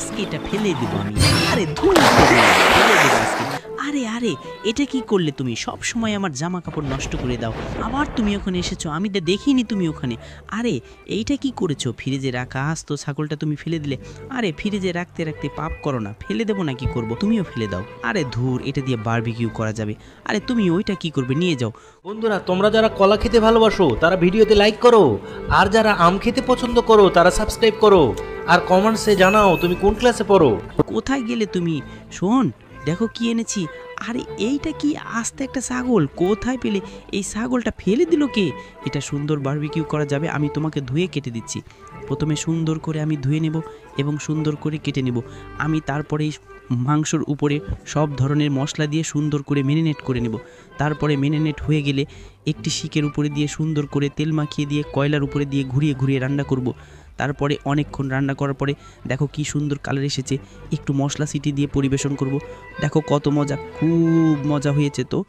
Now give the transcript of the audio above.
আজকে এটা ফেলে দেবো আমি। আরে ধুর, ফেলে দেবো আজকে। আরে আরে, এটা কি করলে তুমি? সব সময় আমার জামা কাপড় নষ্ট করে দাও। আবার তুমি ওখানে এসেছো, আমি তো দেখিনি তুমি ওখানে। আরে এইটা কি করেছো? ফ্রিজে রাখা আস্ত ছাগলটা তুমি ফেলে দিলে। আরে ফ্রিজে রাখতে রাখতে পাপ করো না, ফেলে দেবো না কি করব, তুমিও ফেলে দাও। আরে ধুর, এটা দিয়ে বারবিকিউ করা যাবে। আরে তুমি ওইটা কি করবে, নিয়ে যাও। বন্ধুরা, তোমরা যারা কলা খেতে ভালোবাসো তারা ভিডিওতে লাইক করো, আর যারা আম খেতে পছন্দ করো তারা সাবস্ক্রাইব করো, আর কমেন্টসে জানাও তুমি কোন ক্লাসে পড়ো। কোথায় গেলে তুমি? শোন, দেখো কি এনেছি। আরে এইটা কি? আস্তে একটা ছাগল কোথায় পেলে? এই ছাগলটা ফেলে দিল কে? এটা সুন্দর বারবিকিউ করা যাবে। আমি তোমাকে ধুয়ে কেটে দিচ্ছি। প্রথমে সুন্দর করে আমি ধুয়ে নেব এবং সুন্দর করে কেটে নেব। আমি তারপরে এই মাংসর উপরে সব ধরনের মশলা দিয়ে সুন্দর করে ম্যারিনেট করে নেব। তারপরে ম্যারিনেট হয়ে গেলে একটি শিকের উপরে দিয়ে সুন্দর করে তেল মাখিয়ে দিয়ে কয়লার উপরে দিয়ে ঘুরিয়ে ঘুরিয়ে রান্না করব। তারপরে অনেকক্ষণ রান্না করার পরে দেখো কি সুন্দর কালার এসেছে। একটু মশলা সিটি দিয়ে পরিবেশন করব। দেখো কত মজা, খুব মজা হয়েছে তো।